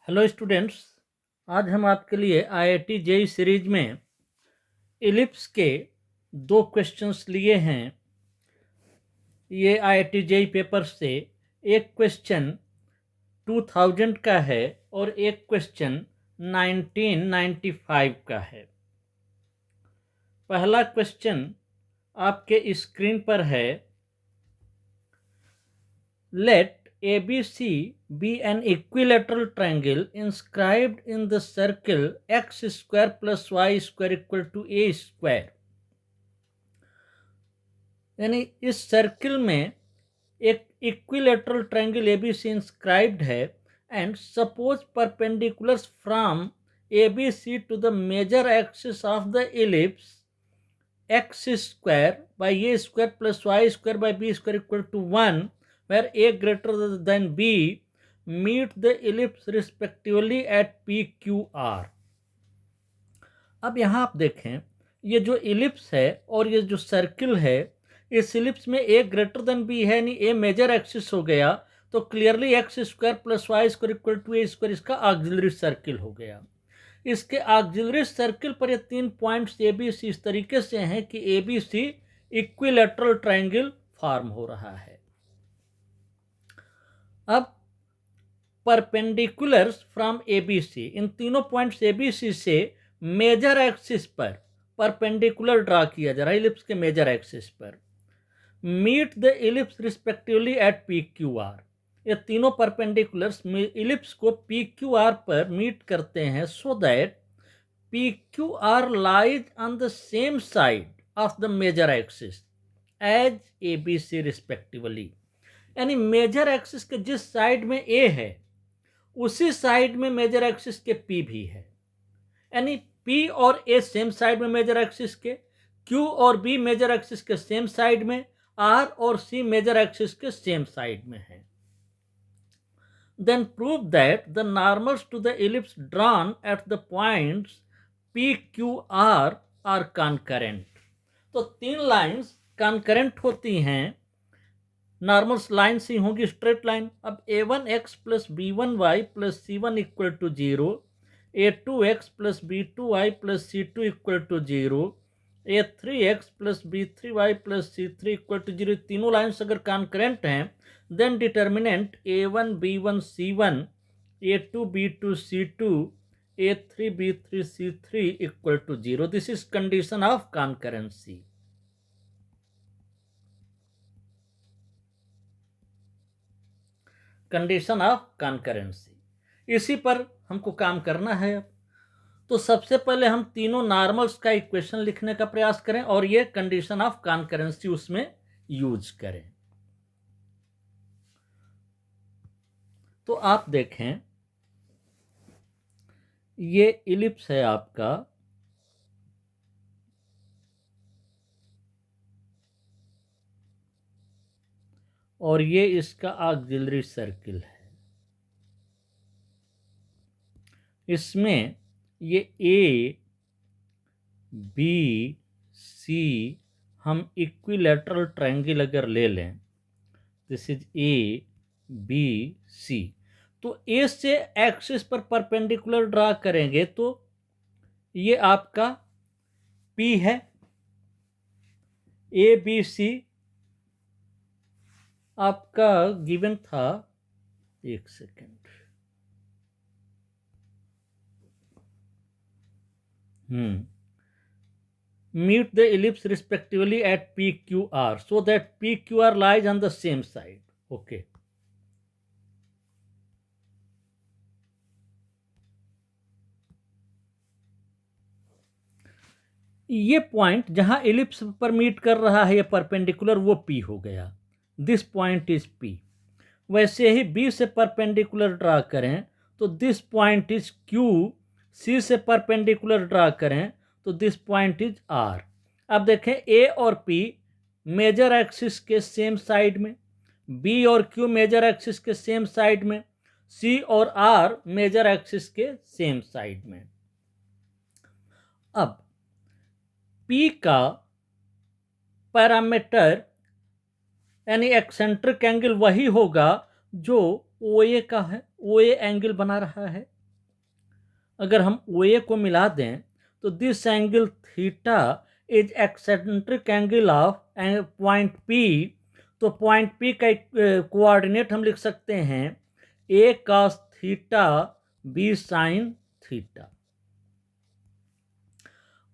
Hello students, आज हम आपके लिए आईआईटी जेईई सीरीज में इलिप्स के 2 क्वेश्चंस लिए हैं। ये आईआईटी जेईई पेपर से एक क्वेश्चन 2000 का है और एक क्वेश्चन 1995 का है। पहला क्वेश्चन आपके स्क्रीन पर है। Let ABC be an equilateral triangle inscribed in the circle x square plus y square equal to a square। यानी इस सर्किल में एक इक्विलेटरल ट्रायंगल ABC इंस्क्राइब्ड है and suppose perpendiculars from ABC to the major axis of the ellipse x square by a square plus y square by b square equal to 1 where a greater than b meet the ellipse respectively at p q r। अब यहाँ आप देखें, ये जो ellipse है और ये जो सर्किल है, इस इलिप्स में a ग्रेटर देन b है, यानी a मेजर एक्सिस हो गया, तो clearly x square plus y square equal to a square इसका ऑक्सिलरी सर्किल हो गया। इसके ऑक्सिलरी सर्किल पर ये 3 पॉइंट्स ए बी सी इस तरीके से हैं कि A B C equilateral triangle form हो रहा है। अब perpendiculars from A B C, इन तीनों पॉइंट्स ए बी सी से मेजर एक्सिस पर परपेंडिकुलर ड्रा किया जा रहा है, इलिप्स के मेजर एक्सिस पर। Meet the ellipse respectively at P Q R. ये तीनों परपेंडिकुलर्स इलिप्स को पी क्यू आर पर मीट करते हैं so that P Q R lies on the same side of the major axis as a B c respectively. यानी major axis के जिस side में ए है उसी साइड में मेजर एक्सिस के पी भी है। यानी पी और ए सेम साइड में मेजर एक्सिस के, क्यू और बी मेजर एक्सिस के सेम साइड में, आर और सी मेजर एक्सिस के सेम साइड में है। Then prove that the normals to the ellipse drawn at the points P, Q, R are concurrent। तो 3 लाइंस कॉन्करेंट होती हैं। नॉर्मल्स लाइन सी होगी स्ट्रेट लाइन। अब a1x plus b1y plus c1 equal to 0, a2x plus b2y plus c2 equal to 0, a3x plus b3y plus c3 equal to 0, तीनों lines अगर concurrent हैं, then determinant a1 b1 c1, a2 b2 c2, a3 b3 c3 equal to 0। This is condition of concurrency. Condition of concurrency, इसी पर हमको काम करना है। अब तो सबसे पहले हम तीनों नॉर्मल्स का इक्वेशन लिखने का प्रयास करें और ये कंडीशन ऑफ कॉन्करेंसी उसमें यूज करें। तो आप देखें, ये इलिप्स है आपका, और ये इसका ऑक्सिलरी सर्किल है। इसमें ये ए बी सी हम इक्विलेटरल ट्रायंगल अगर ले लें, this is a B c, तो ए से एक्सिस पर परपेंडिकुलर ड्रा करेंगे तो ये आपका पी है। ए बी सी आपका गिवन था, एक second, meet the ellipse respectively at PQR so that PQR lies on the same side। Okay, ये पॉइंट जहां इलिप्स पर मीट कर रहा है ये परपेंडिकुलर, वो P हो गया। This point is P। वैसे ही B से परपेंडिकुलर ड्रा करें तो this point is Q, C से परपेंडिकुलर ड्रा करें तो दिस पॉइंट इज R। अब देखें, A और P मेजर एक्सिस के सेम साइड में, B और Q मेजर एक्सिस के सेम साइड में, C और R मेजर एक्सिस के सेम साइड में। अब P का पैरामीटर यानी एक्सेंट्रिक एंगल वही होगा जो OA का है, OA एंगल बना रहा है। अगर हम ओ ए को मिला दें तो this angle theta is eccentric angle of point P. तो पॉइंट पी का कोऑर्डिनेट हम लिख सकते हैं a cos theta b sine theta.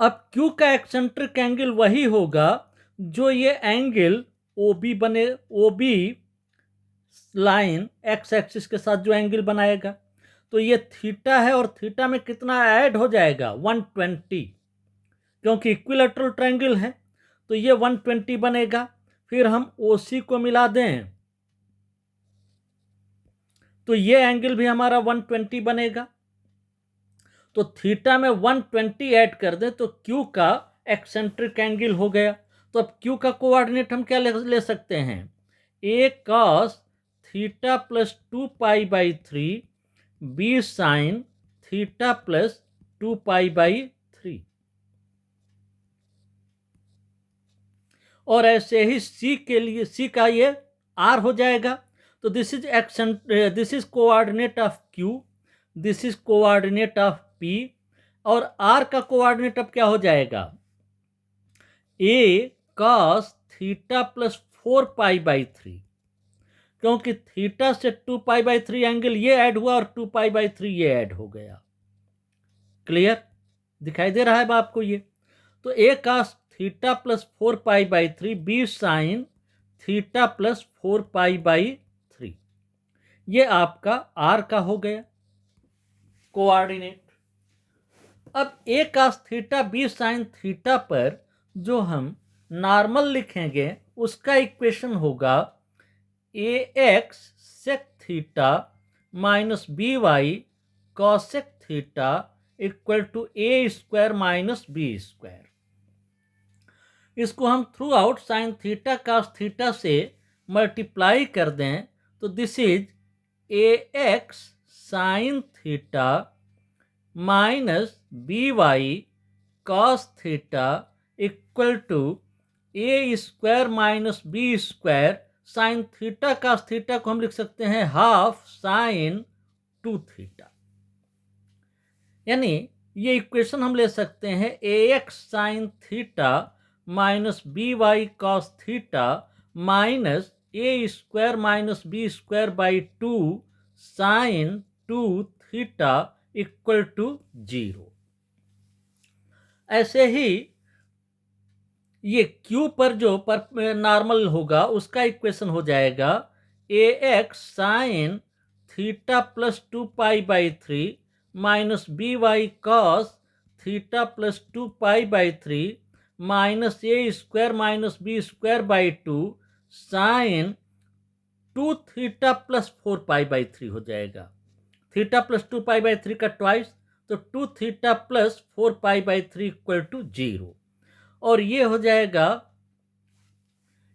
अब क्यू का एक्सेंट्रिक एंगल वही होगा जो ये एंगल ओ बी बने, O B line x axis के साथ जो एंगल बनाएगा। तो ये थीटा है और थीटा में कितना ऐड हो जाएगा 120, क्योंकि इक्विलैटरल ट्रायंगल है तो ये 120 बनेगा। फिर हम OC को मिला दें तो ये एंगल भी हमारा 120 बनेगा। तो थीटा में 120 ऐड कर दें तो क्यू का एक्सेंट्रिक एंगल हो गया। तो अब क्यू का कोऑर्डिनेट हम क्या ले सकते हैं, a cos theta plus 2π/3 b sine theta plus 2π/3। और ऐसे ही सी के लिए, सी का ये आर हो जाएगा। तो this is coordinate of Q, this is coordinate of P, और आर का कोऑर्डिनेट अब क्या हो जाएगा, ए कॉस थीटा प्लस 4π/3, क्योंकि थीटा से 2π/3 एंगल ये ऐड हुआ और 2π/3 ये ऐड हो गया। क्लियर दिखाई दे रहा है आपको ये। तो a cos theta plus 4π/3 b sine theta plus 4π/3, ये आपका आर का हो गया कोऑर्डिनेट। अब a cos theta b sine theta पर जो हम नॉर्मल लिखेंगे उसका इक्वेशन होगा a x sec theta minus b y cosec theta equal to a square minus b square. इसको हम throughout sine theta cos theta से मल्टीप्लाई कर दें तो this is a x sine theta minus b y cos theta equal to a square minus b square. Sine theta cos theta को हम लिख सकते हैं हाफ साइन 2 थीटा, यानी ये इक्वेशन हम ले सकते हैं a x sine theta minus b y cos theta minus a square minus b square by 2 sine 2 theta equal to 0। ऐसे ही ये क्यू पर जो नॉर्मल होगा उसका इक्वेशन हो जाएगा a x sine theta plus 2π/3 minus b y cos theta plus 2π/3 minus a square minus b square by 2 sine 2 theta plus 4π/3 हो जाएगा। थीटा प्लस 2π/3 का ट्वाइस, तो 2 थीटा प्लस 4π/3 इक्वल टू 0। और ये हो जाएगा,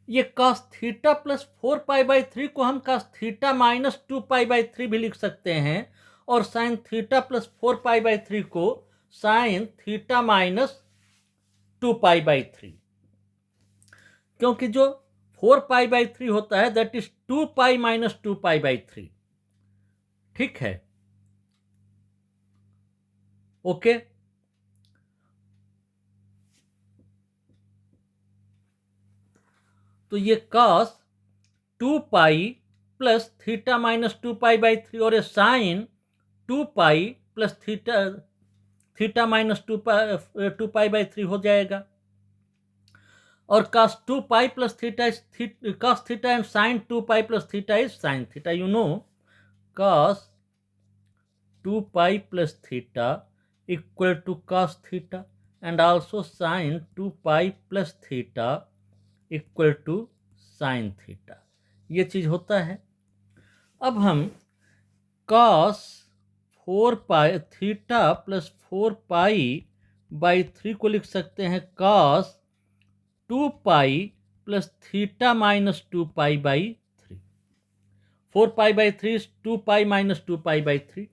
ये cos थीटा प्लस 4π/3 को हम cos थीटा माइनस 2π/3 भी लिख सकते हैं, और साइन थीटा प्लस 4π/3 को साइन थीटा माइनस 2π/3, क्योंकि जो 4π/3 होता है दैट इज 2π माइनस 2π/3। ठीक है, ओके। तो ये cos 2π प्लस थीटा माइनस 2π/3 और ये साइन 2π प्लस थीटा माइनस 2π/3 हो जाएगा। और cos 2π plus theta is cos theta and sine 2π plus theta is sine theta. You know cos 2π plus theta equal to cos theta and also sine 2π plus theta equal to sine theta, ये चीज होता है। अब हम cos 4π theta plus 4π/3 को लिख सकते हैं cos 2π plus theta minus 2π/3। 4π/3 is 2π minus 2π/3,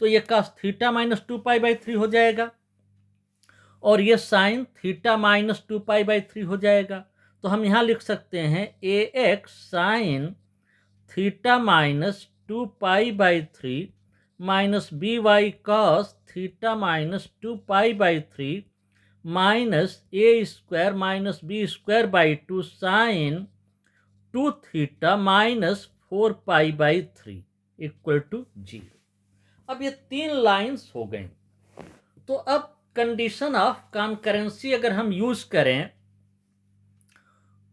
तो ये cos थीटा माइनस 2π/3 हो जाएगा, और ये साइन थीटा माइनस 2π/3 हो जाएगा। तो हम यहाँ लिख सकते हैं a x sine theta minus 2π/3 minus b y cos theta minus 2 पाई/3 minus a square minus b square by 2 sine 2 theta minus 4 पाई/3 equal to 0। अब ये तीन लाइंस हो गई। तो अब कंडीशन ऑफ कॉन्करेंसी अगर हम यूज करें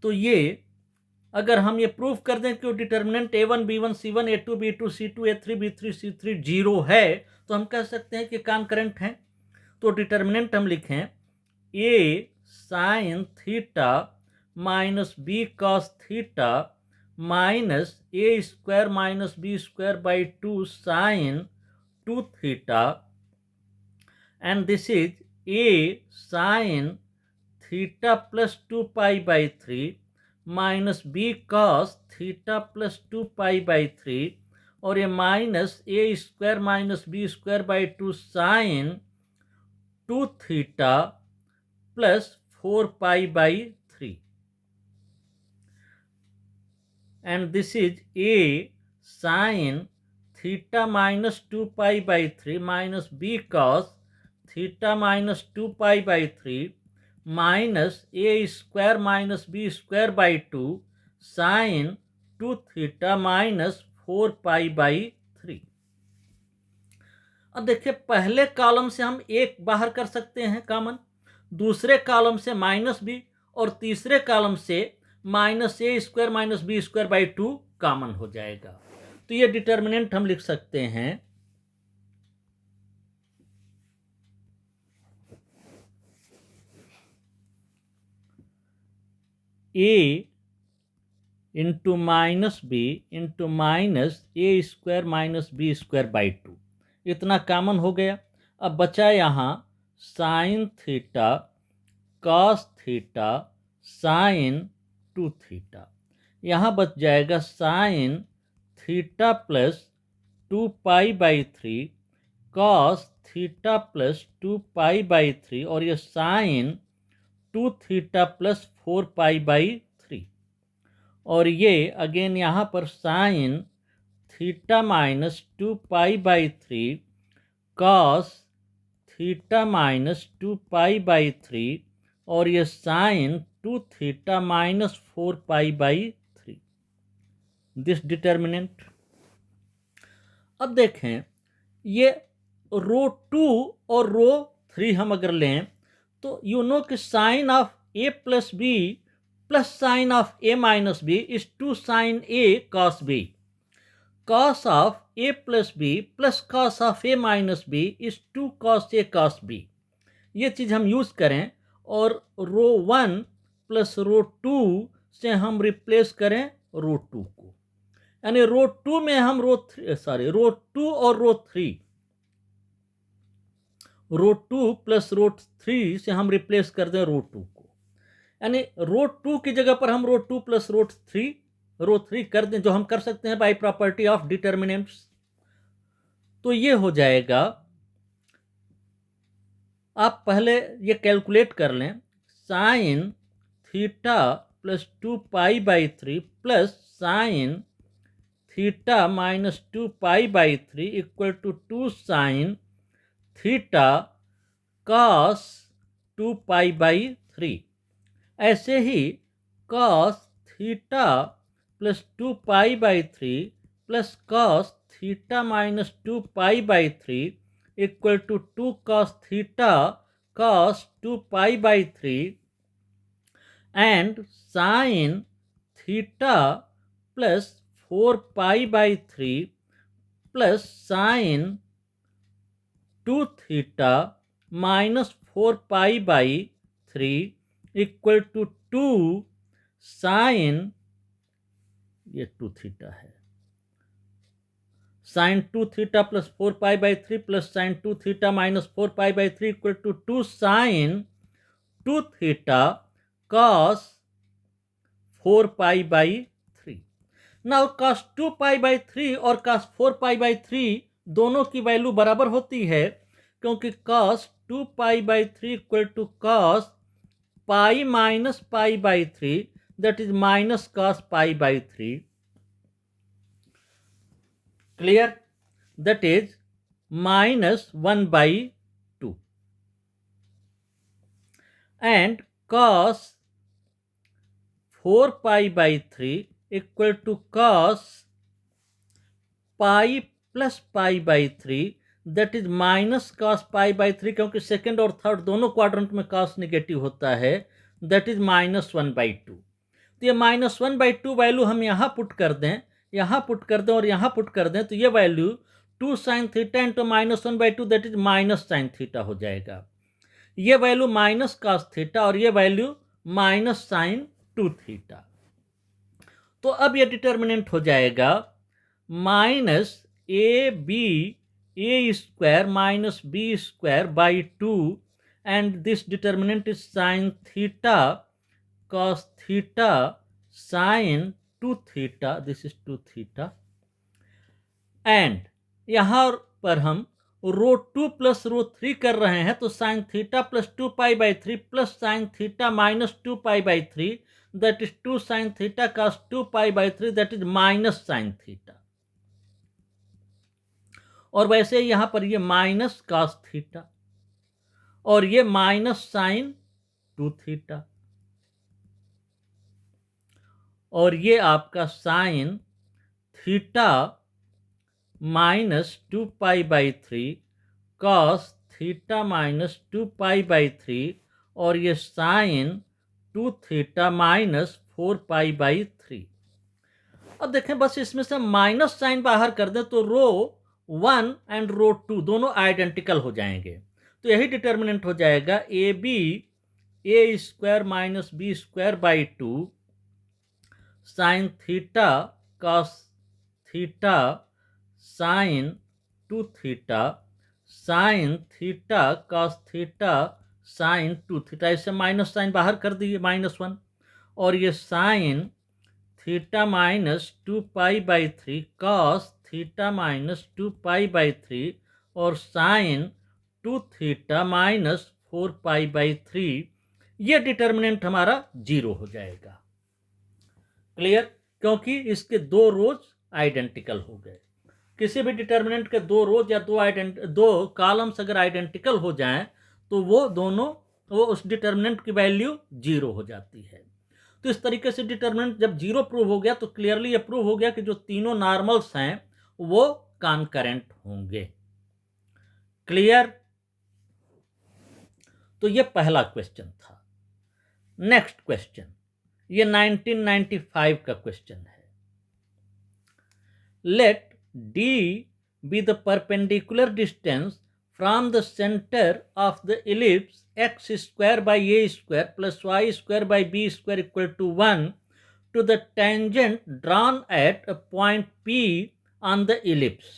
तो ये अगर हम ये प्रूव कर दें कि determinant a1 b1 c1 a2 b2 c2 a3 b3 c3 zero है तो हम कह सकते हैं कि कॉन्करेंट है। तो डिटर्मिनेंट हम लिखें a sine theta minus b cos theta minus a square minus b square by 2 sine 2 theta and this is a sin theta plus 2 pi/3 minus b cos theta plus 2 pi/3 और ये minus a square minus b square by 2 sine 2 theta plus 4 पाई/3 and this is a sin theta minus 2 pi/3 minus b cos theta minus 2 पाई/3 minus a square minus b square by 2 sine 2 theta minus 4 pi. अब देखिए पहले column से हम एक बाहर कर सकते हैं कॉमन, दूसरे कॉलम से माइनस बी और तीसरे कॉलम से minus a square minus b square by 2 common हो जाएगा। तो ये डिटर्मिनेंट हम लिख सकते हैं a into minus b into minus a square minus b square by 2 इतना कॉमन हो गया। अब बचा यहाँ sine theta cos theta sine 2 theta, यहाँ बच जाएगा sine theta plus 2 pi cos theta plus 2 pi और ये साइन 2 थीटा प्लस 4 पाई/3 और ये अगेन यहाँ पर sine theta minus 2 pi cos theta minus 2 pi और ये sine 2 theta minus 4 pi this determinant. अब देखें ये रो 2 और रो 3 हम अगर लें तो यू नो कि sine of a plus b plus sine of a minus b is 2 sine a cos b, cos of a plus b plus cos of a minus b is 2 cos a cos b. ये चीज़ हम use करें और रो 1 plus रो 2 से हम replace करें रो 2 को, यानी रो 2 में हम रो 2 और रो 3, रो 2 प्लस रो 3 से हम रिप्लेस कर दें रो 2 को, यानी रो 2 की जगह पर हम रो 2 प्लस रो 3 कर दें, जो हम कर सकते हैं बाय प्रॉपर्टी ऑफ डिटर्मिनेंट्स। तो ये हो जाएगा, आप पहले ये कैलकुलेट कर लें, sine theta plus 2 pi plus sine theta minus 2 pi equal to 2 sine theta cos 2 pi. ऐसे ही cos theta plus 2 pi plus cos theta minus 2 pi equal to 2 cos theta cos 2 pi and sine theta plus 4 pi plus sine 2 theta minus 4 पाई/3 equal to 2 sine, ये 2 theta है, sine 2 theta plus 4 pi plus sine 2 theta minus 4 पाई/3 equal to 2 sine 2 theta cos 4 pi. Now cos 2 pi और cos 4 पाई/3 दोनों की value बराबर होती है, क्योंकि cos 2 pi equal to cos pi minus pi that is minus cos pi. Clear? That is -1/2 and cos 4π/3 equal to cos pi plus π/3 that is minus cos π/3, क्योंकि second और third दोनों quadrant में cos negative होता है, that is -1/2। तो ये -1/2 value हम यहाँ पुट कर दें, यहाँ पुट कर दें और यहाँ पुट कर दें, तो ये value 2 sin theta into -1/2 that is -sin theta हो जाएगा। ये वैल्यू -cos थीटा और ये वैल्यू -sin 2 थीटा। तो अब ये डिटर्मिनेंट हो जाएगा -ab² - b²/2 and this determinant is sin theta cos theta sin 2 theta, this is 2 theta, and यहाँ पर हम ρ2 प्लस ρ3 कर रहे हैं, तो sin theta plus 2π/3 plus sin theta minus 2π/3 that is 2 sin theta cos 2π/3 that is -sin theta. और वैसे यहां पर ये cos थीटा और ये sin 2 थीटा और ये आपका sin थीटा -2π/3 cos थीटा -2π/3 और ये sin 2 थीटा -4π/3। अब देखें, बस इसमें से माइनस साइन बाहर कर दें तो ρ1 एंड ρ2 दोनों आइडेंटिकल हो जाएंगे। तो यही डिटर्मिनेंट हो जाएगा ab² - b²/2 sin theta cos theta sin 2 theta sin theta cos theta sin 2 theta, इससे माइनस साइन बाहर कर दिए -1 और ये sin थीटा -2π/3 cos थीटा -2π/3 और sin 2 थीटा -4π/3, ये डिटर्मिनेंट हमारा 0 हो जाएगा। क्लियर? क्योंकि इसके दो रोज आइडेंटिकल हो गए। किसी भी डिटर्मिनेंट के दो रोज या दो कॉलम्स अगर आइडेंटिकल हो जाएं तो वो उस डिटर्मिनेंट की वैल्यू 0 हो जाती है। तो इस तरीके से डिटर्मिनेंट जब 0 प्रूव हो गया तो क्लियरली ये प्रूव हो गया कि जो तीनों नॉर्मल्स हैं वो कॉनकरेंट होंगे। क्लियर? तो ये पहला क्वेश्चन था। नेक्स्ट क्वेश्चन, ये 1995 का क्वेश्चन है। Let D be the perpendicular distance from the center of the ellipse x² / a² plus y² / b² equal to 1 to the tangent drawn at a point P on the ellipse.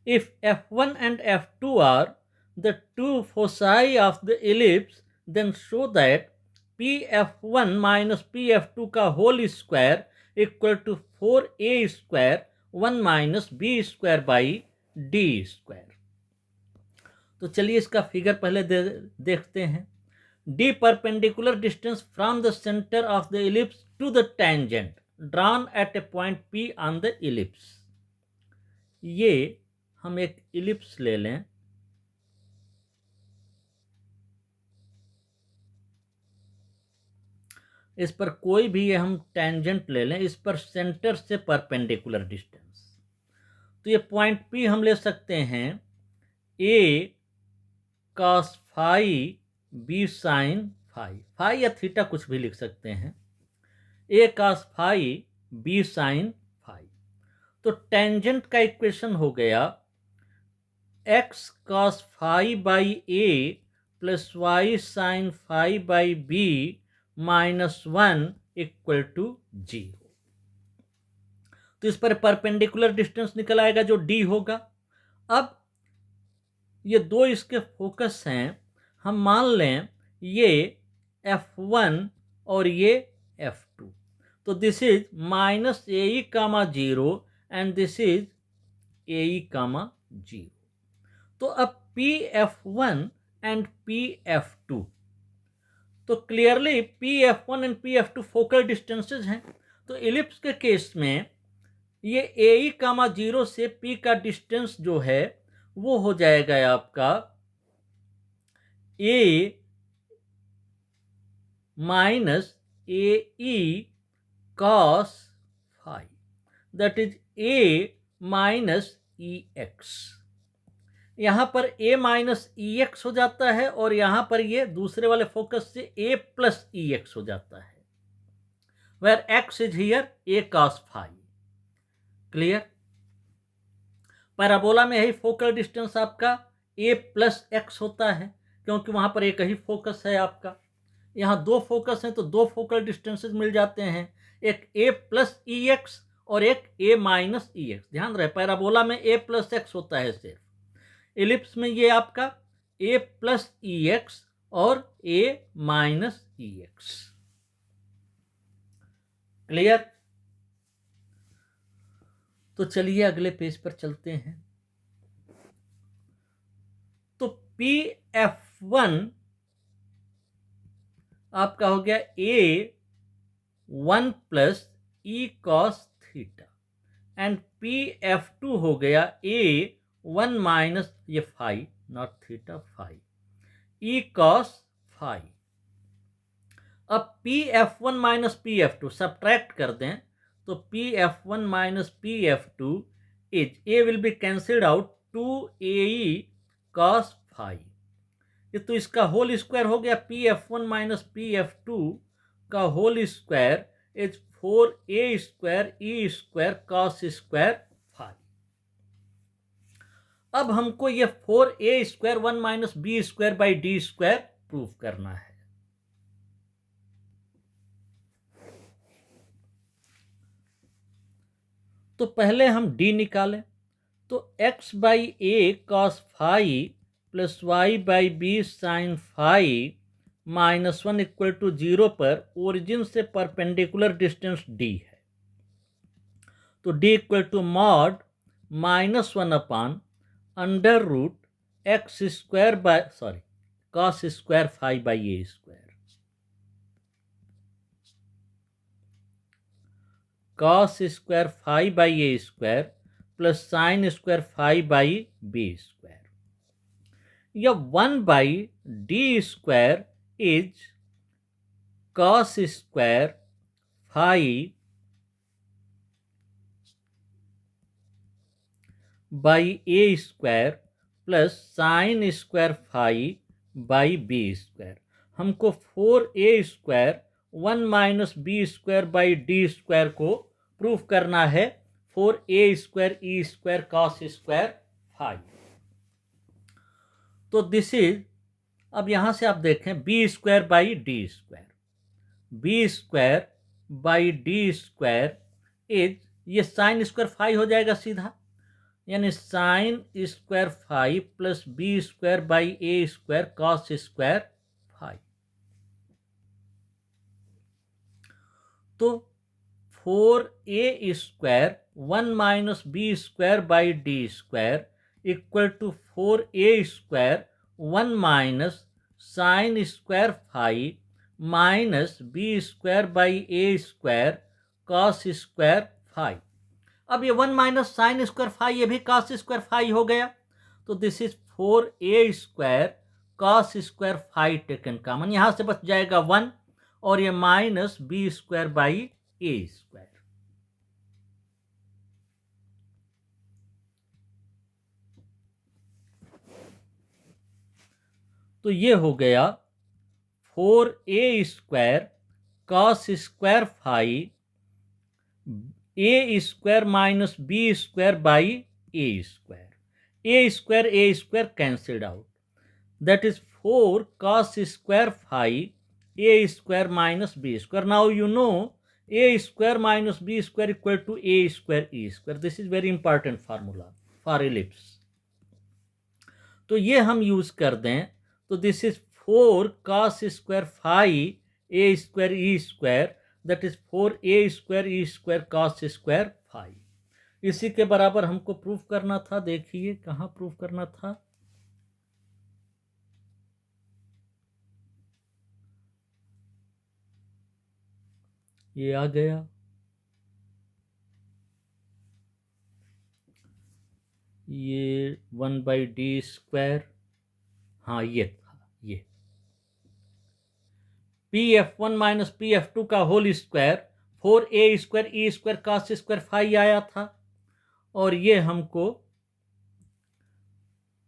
If F1 and F2 are the two foci of the ellipse, then show that PF1 minus PF2 का whole square equal to 4a² 1 minus b² by d²। तो चलिए इसका figure पहले देखते हैं। D perpendicular distance from the centre of the ellipse to the tangent drawn at a point P on the ellipse. ये हम एक इलिप्स ले लें, इस पर कोई भी ये हम टेंजेंट ले लें, इस पर सेंटर से परपेंडिकुलर डिस्टेंस, तो ये पॉइंट P हम ले सकते हैं A cos phi B sin phi, phi या थीटा कुछ भी लिख सकते हैं, A cos phi B sin phi। तो टेंजेंट का इक्वेशन हो गया x cos phi by A plus y sin phi by B minus 1 equal to 0। तो इस पर परपेंडिकुलर डिस्टेंस निकल आएगा जो D होगा। अब ये दो इसके फोकस हैं, हम मान लें ये F1 और ये F2, तो this is -AE, 0 and this is AE, 0। तो अब PF1 एंड PF2, तो clearly PF1 and PF2 focal distances हैं। तो इलिप्स के केस में ये AE, 0 से P का डिस्टेंस जो है वो हो जाएगा आपका a minus a e cos phi, that is a minus e x. यहां पर a माइनस ई एक्स हो जाता है और यहां पर ये दूसरे वाले फोकस से a प्लस ई एक्स हो जाता है, वेयर x इज हियर a cos phi. Clear? Parabola में यही फोकल डिस्टेंस आपका a प्लस एक्स होता है, क्योंकि वहां पर एक ही फोकस है आपका। यहाँ दो फोकस हैं तो दो फोकल डिस्टेंसेस मिल जाते हैं, एक a प्लस ई एक्स और एक a माइनस ई एक्स। ध्यान रहे पैराबोला में a प्लस एक्स होता है सिर्फ, एलिप्स में ये आपका a प्लस ई एक्स और a minus e x. Clear? तो चलिए अगले पेज पर चलते हैं। तो पी एफ वन आपका हो गया a one plus e cos theta, and p f two हो गया a वन माइनस ये phi, not theta, phi, e cos phi. अब p f one minus p f two subtract कर दें तो p f one minus p f two is, a will be cancelled out, two a e cos phi. ये तो इसका whole square हो गया, p f one minus p f to का whole square is four a square e square cos square phi. अब हमको ये four a square one minus b square by d square prove करना है। तो पहले हम d निकालें, तो x by a cos phi plus y by b sine phi minus one equal to 0 पर ओरिजिन से परपेंडिकुलर डिस्टेंस d है, तो d equal to mod minus one upon under root x square by cos square phi by a square, cos square phi by a square plus sine square phi by b square, या one by d square is cos square phi by a square plus sine square phi by b square. हमको four a square one minus b square by d square को proof करना है, four a square e square cos square phi. तो this is, अब यहां से आप देखें b square by d square, b square by d square is, ये साइन स्क्वायर फाई हो जाएगा सीधा, यानी sine square phi plus b square by a square cos square phi. तो four a square one minus b square by d square equal to four a square one minus sine square phi minus b square by a square cos square phi. अब ये one minus sine square phi, ये भी cos square phi हो गया, तो this is four a square cos square phi taken common, यहां से बच जाएगा वन और ये minus b square by a square. तो ये हो गया four a square cos square phi a square minus b square by a square cancelled out, that is four cos square phi a square minus b square. Now you know a square minus b square equal to a square e square, this is very important formula for ellipse. तो ये हम use कर दें तो this is four cos square phi a square e square, that is four a square e square cos square phi. इसी के बराबर हमको प्रूफ करना था, देखिए कहाँ प्रूफ करना था, ये आ गया। ये 1/d², हाँ ये था, ये pf1 माइनस pf2 का whole square 4a² e² cos² phi आया था, और ये हमको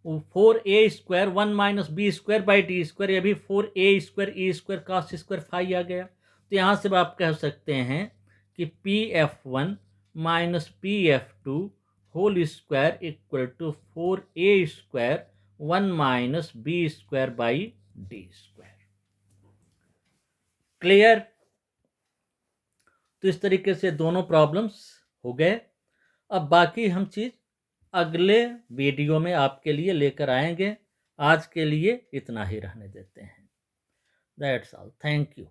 4a² 1 माइनस b²/d², ये भी 4a² e² cos² phi आ गया। तो यहाँ से आप कह सकते हैं कि pf1 minus pf2 whole square equal to 4a² 1 minus b²/d²। Clear? तो इस तरीके से दोनों प्रॉब्लम्स हो गए। अब बाकी हम चीज़ अगले वीडियो में आपके लिए लेकर आएंगे। आज के लिए इतना ही रहने देते हैं। That's all, thank you.